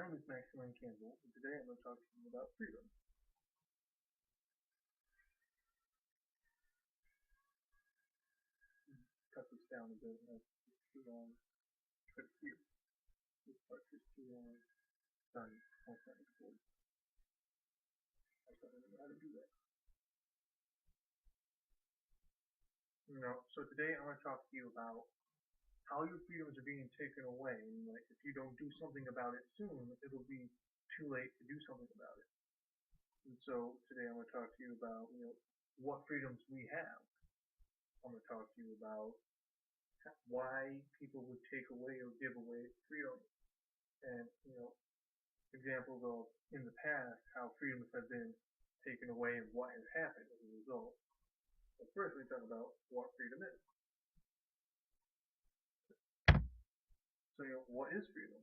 name is Maximilian Campbell, and today I'm going to talk to you about freedom. Cut this down a bit, that's too long. Cut it here. This part is too long. Done. Once that recorded. I don't know how to do that. So today I'm going to talk to you about how your freedoms are being taken away, and like if you don't do something about it soon, it'll be too late to do something about it. And so today I'm going to talk to you about what freedoms we have. I'm going to talk to you about why people would take away or give away freedom, and examples of in the past how freedoms have been taken away and what has happened as a result. But first, we talk about what freedom is. So, what is freedom?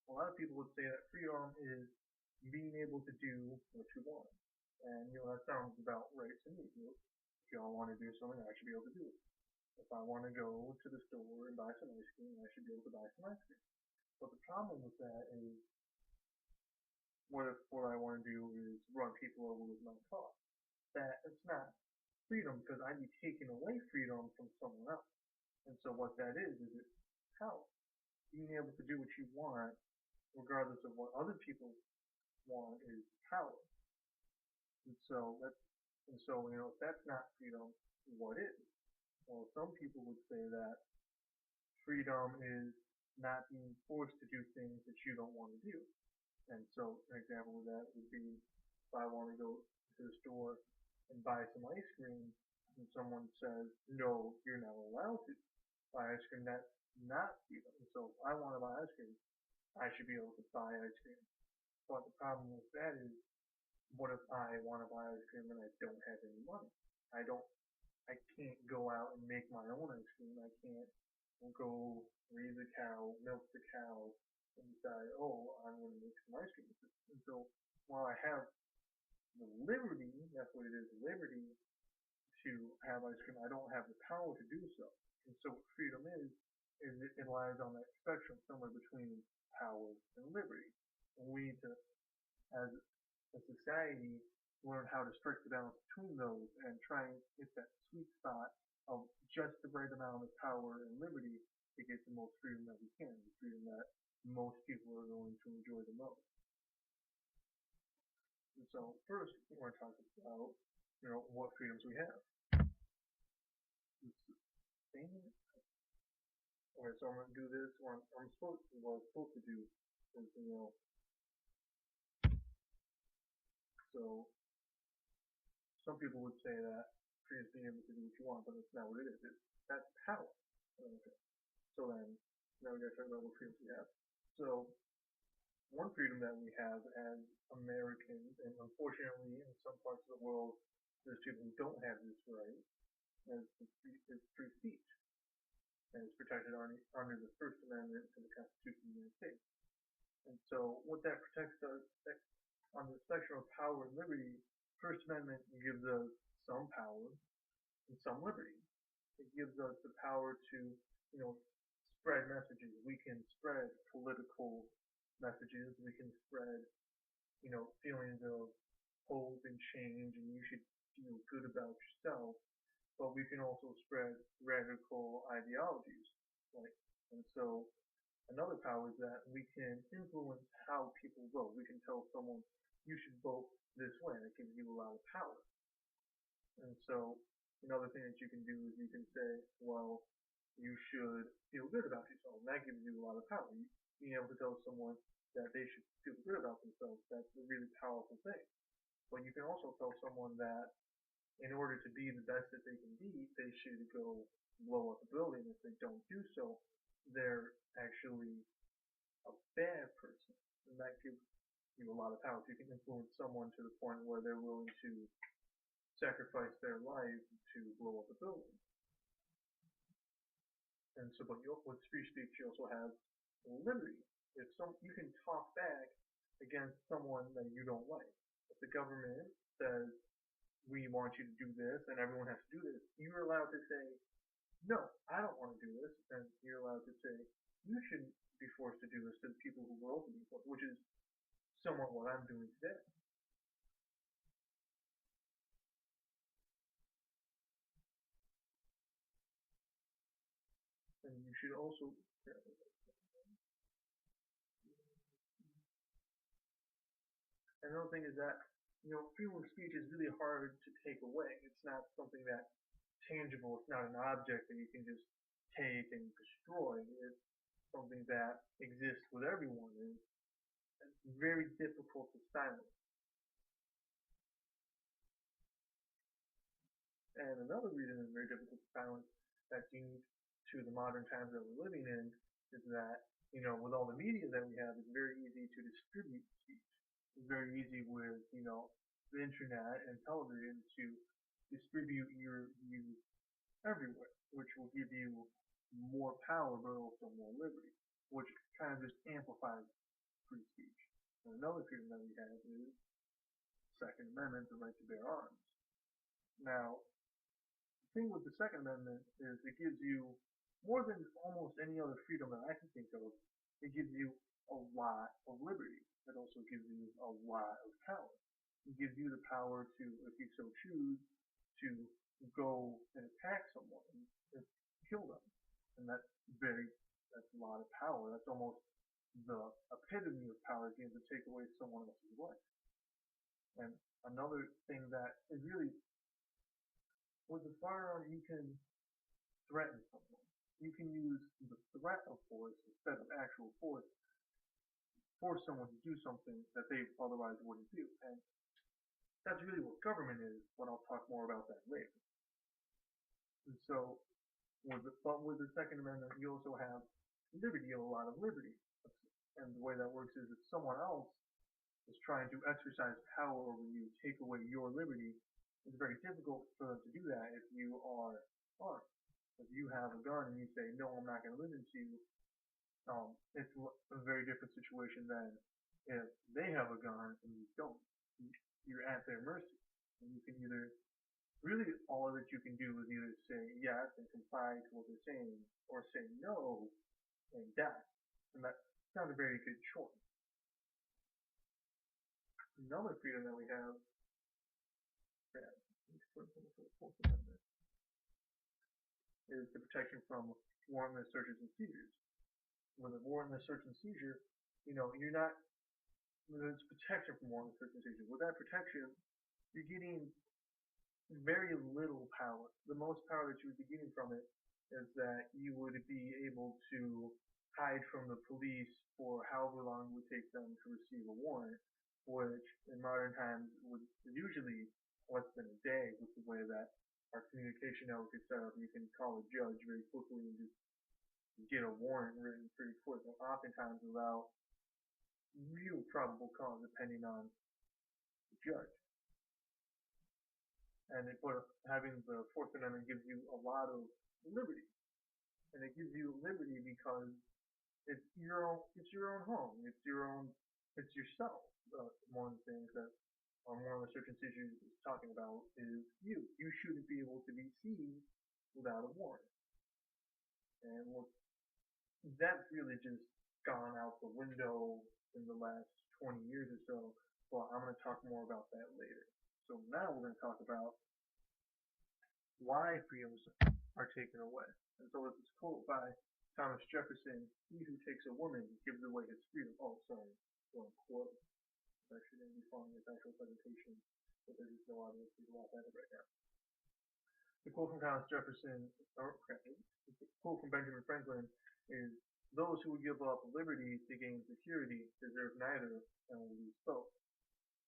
A lot of people would say that freedom is being able to do what you want, and that sounds about right to me. If y'all want to do something, I should be able to do it. If I want to go to the store and buy some ice cream, I should be able to buy some ice cream. But the problem with that is, what if what I want to do is run people over with my car? It's not freedom, because I'd be taking away freedom from someone else. And so what that is it's power. Being able to do what you want, regardless of what other people want, is power. And so if that's not freedom, what is? Well, some people would say that freedom is not being forced to do things that you don't want to do. And so an example of that would be if I want to go to the store and buy some ice cream and someone says, no, you're not allowed to buy ice cream, that's not freedom. And so if I want to buy ice cream, I should be able to buy ice cream. But the problem with that is, what if I want to buy ice cream and I don't have any money? I can't go out and make my own ice cream. I can't go raise a cow, milk the cow, and decide, oh, I'm going to make some ice cream. And so while I have the liberty, that's what it is, liberty to have ice cream, I don't have the power to do so. And so what freedom is it lies on that spectrum somewhere between power and liberty. And we need to, as a society, learn how to strike the balance between those and try and get that sweet spot of just the right amount of power and liberty to get the most freedom that we can, the freedom that most people are going to enjoy the most. And so first, we're going to talk about what freedoms we have. Okay, so I'm going to do this. What I'm supposed to do is so some people would say that freedom is being able to do what you want, but that's not what it is. That's power. Okay. So then, now we got to talk about what freedoms we have. So one freedom that we have as Americans, and unfortunately in some parts of the world, there's people who don't have this right, is free speech. And it's protected under the First Amendment to the Constitution of the United States. And so what that protects us on the spectrum of power and liberty, First Amendment gives us some power and some liberty. It gives us the power to, spread messages. We can spread political messages. We can spread, feelings of hope and change, and you should feel good about yourself. But we can also spread radical ideologies. And so another power is that we can influence how people vote. We can tell someone, you should vote this way. That gives you a lot of power. And so another thing that you can do is you can say, well, you should feel good about yourself. And that gives you a lot of power. Being able to tell someone that they should feel good about themselves, that's a really powerful thing. But you can also tell someone that in order to be the best that they can be, they should go blow up a building. If they don't do so, they're actually a bad person. And that gives you a lot of power. If you can influence someone to the point where they're willing to sacrifice their life to blow up a building. And so, but with free speech, you also have liberty. You can talk back against someone that you don't like. If the government says, we want you to do this and everyone has to do this, you're allowed to say, no, I don't want to do this, and you're allowed to say, you shouldn't be forced to do this to the people who were also being forced, which is somewhat what I'm doing today. And you should also, another thing is that, freedom of speech is really hard to take away. It's not something that's tangible. It's not an object that you can just take and destroy. It's something that exists with everyone, and it's very difficult to silence. And another reason it's very difficult to silence that's unique to the modern times that we're living in is that, with all the media that we have, it's very easy to distribute speech. It's very easy with, the internet and television to distribute your views everywhere, which will give you more power but also more liberty, which kind of just amplifies free speech. And another freedom that we have is Second Amendment, the right to bear arms. Now, the thing with the Second Amendment is it gives you more than almost any other freedom that I can think of. It gives you a lot of liberty. It also gives you a lot of power. It gives you the power to, if you so choose, to go and attack someone and kill them. And that's a lot of power. That's almost the epitome of power, being able to take away someone else's life. And another thing that is really, with a firearm, you can threaten someone. You can use the threat of force instead of actual force, force someone to do something that they otherwise wouldn't do. And that's really what government is, but I'll talk more about that later. And so, with the Second Amendment, you also have liberty, a lot of liberty. And the way that works is if someone else is trying to exercise power over you, take away your liberty, it's very difficult for them to do that if you are armed. If you have a gun and you say, no, I'm not going to listen to you, it's a very different situation than if they have a gun and you don't. You're at their mercy. And you can either, really all that you can do is either say yes and comply to what they're saying, or say no and die. And that's not a very good choice. Another freedom that we have is the protection from warrantless searches and seizures. With a warrantless search and seizure, you're not, there's protection from warrantless search and seizure. With that protection, you're getting very little power. The most power that you would be getting from it is that you would be able to hide from the police for however long it would take them to receive a warrant, which in modern times would usually less than a day with the way that our communication network is set up. You can call a judge very quickly and just get a warrant written pretty quick, and oftentimes without real probable cause, depending on the judge. And having the Fourth Amendment gives you a lot of liberty, and it gives you liberty because it's your own home, it's yourself. One of the things that one of the search and seizures is talking about is you. You shouldn't be able to be seized without a warrant. And that's really just gone out the window in the last 20 years or so, but I'm going to talk more about that later. So now we're going to talk about why freedoms are taken away. And so it's this quote by Thomas Jefferson: "He who takes a woman gives away his freedom." Oh, sorry, wrong quote. It's actually going to be following this actual presentation, but there's just no audio, so you can laugh at it right now. The quote from Thomas Jefferson, the quote from Benjamin Franklin is, "Those who would give up liberty to gain security deserve neither and will lose both."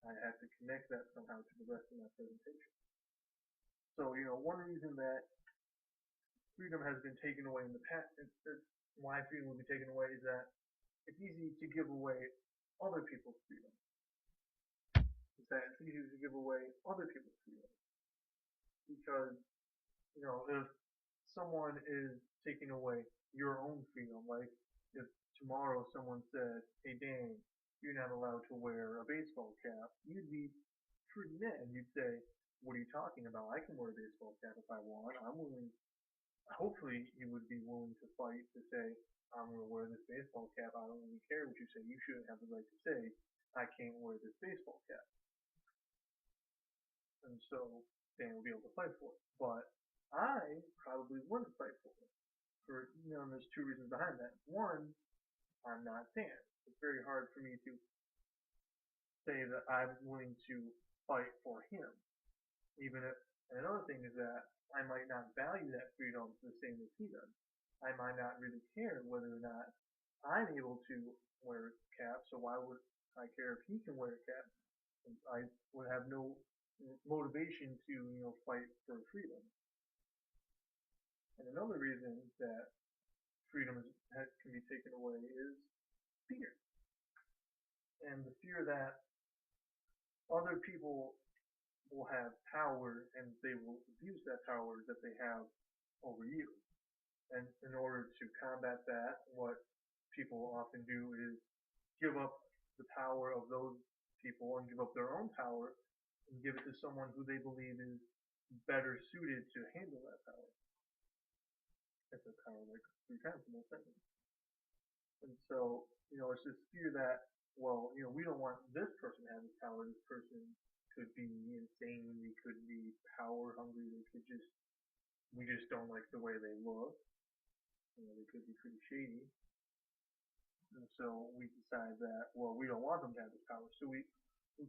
I have to connect that somehow to the rest of my presentation. So, one reason that freedom has been taken away in the past, why freedom will be taken away, is that it's easy to give away other people's freedom. It's easy to give away other people's freedom. Because, if someone is taking away your own freedom, like if tomorrow someone said, hey Dan, you're not allowed to wear a baseball cap, you'd be pretty mad. You'd say, what are you talking about? I can wear a baseball cap if I want. I'm willing hopefully you would be willing to fight to say, I'm going to wear this baseball cap. I don't really care what you say. You shouldn't have the right to say, I can't wear this baseball cap. And so Dan would be able to fight for it. But I probably wouldn't fight for it. There's two reasons behind that. One, I'm not Dan. It's very hard for me to say that I'm willing to fight for him. Even if, and another thing is that I might not value that freedom the same as he does. I might not really care whether or not I'm able to wear a cap, so why would I care if he can wear a cap? I would have no motivation to, fight for freedom. And another reason that freedom can be taken away is fear. And the fear that other people will have power and they will abuse that power that they have over you. And in order to combat that, what people often do is give up the power of those people and give up their own power and give it to someone who they believe is better suited to handle that power. It's a kind of like 3 times more sentence. And so, it's this fear that, well, we don't want this person to have this power. This person could be insane. They could be power hungry. We just don't like the way they look. They could be pretty shady. And so we decide that, well, we don't want them to have this power. So we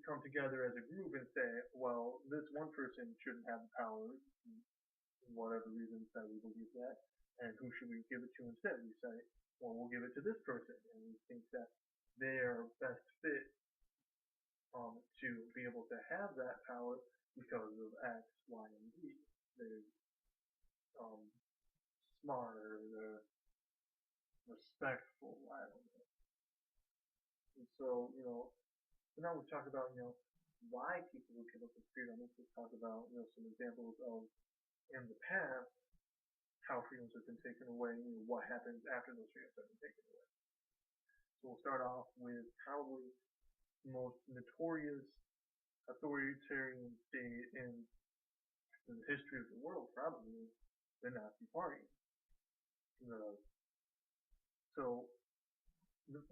come together as a group and say, well, this one person shouldn't have the power, for whatever reasons that we believe that, and who should we give it to instead? We say, well, we'll give it to this person, and we think that they are best fit to be able to have that power because of X, Y, and Z. They're smarter, they're respectful, I don't know. And so, now we've talked about, why people would give up their freedom. Let's talk about, some examples of, in the past, how freedoms have been taken away and what happens after those freedoms have been taken away. So we'll start off with probably the most notorious authoritarian state in the history of the world, probably the Nazi Party.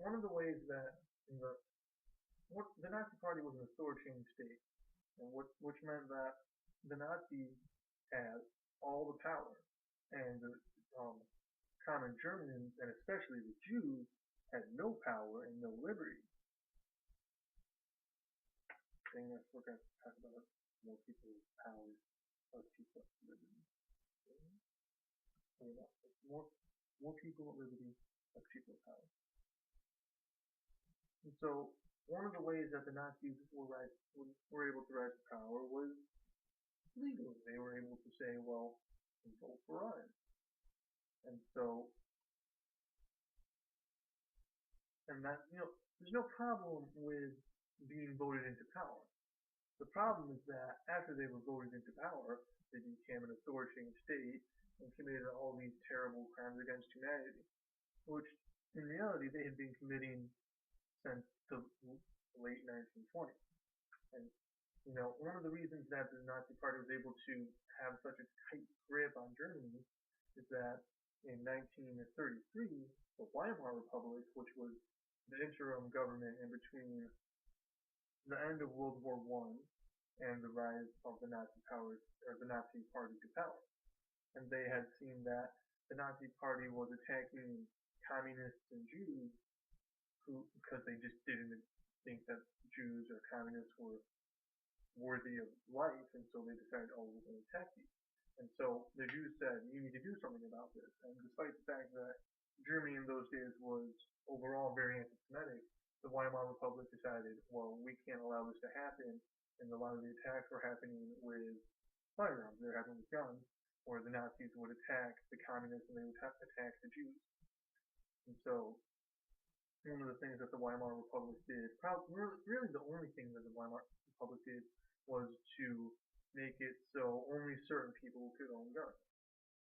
One of the ways that the Nazi Party was an authoritarian state, and which meant that the Nazis had all the power, and the common Germans, and especially the Jews, had no power and no liberty. Dang, I forgot to talk about more people's power, less people at liberty. More people at liberty, less people at power. And so one of the ways that the Nazis were able to rise to power was legally. They were able to say, well, vote for us. And so, there's no problem with being voted into power. The problem is that after they were voted into power, they became an authoritarian state and committed all these terrible crimes against humanity, which in reality they had been committing since the late 1920s. And one of the reasons that the Nazi Party was able to have such a tight grip on Germany is that in 1933, the Weimar Republic, which was the interim government in between the end of World War I and the rise of the Nazi Party to power. And they had seen that the Nazi Party was attacking communists and Jews because they just didn't think that Jews or communists were worthy of life, and so they decided, oh, we're going to attack you. And so the Jews said, you need to do something about this. And despite the fact that Germany in those days was overall very anti-Semitic, the Weimar Republic decided, well, we can't allow this to happen, and a lot of the attacks were happening with firearms. They were happening with guns, where the Nazis would attack the communists and they would attack the Jews. And so one of the things that the Weimar Republic did, really the only thing that the Weimar Republic did, was to make it so only certain people could own guns.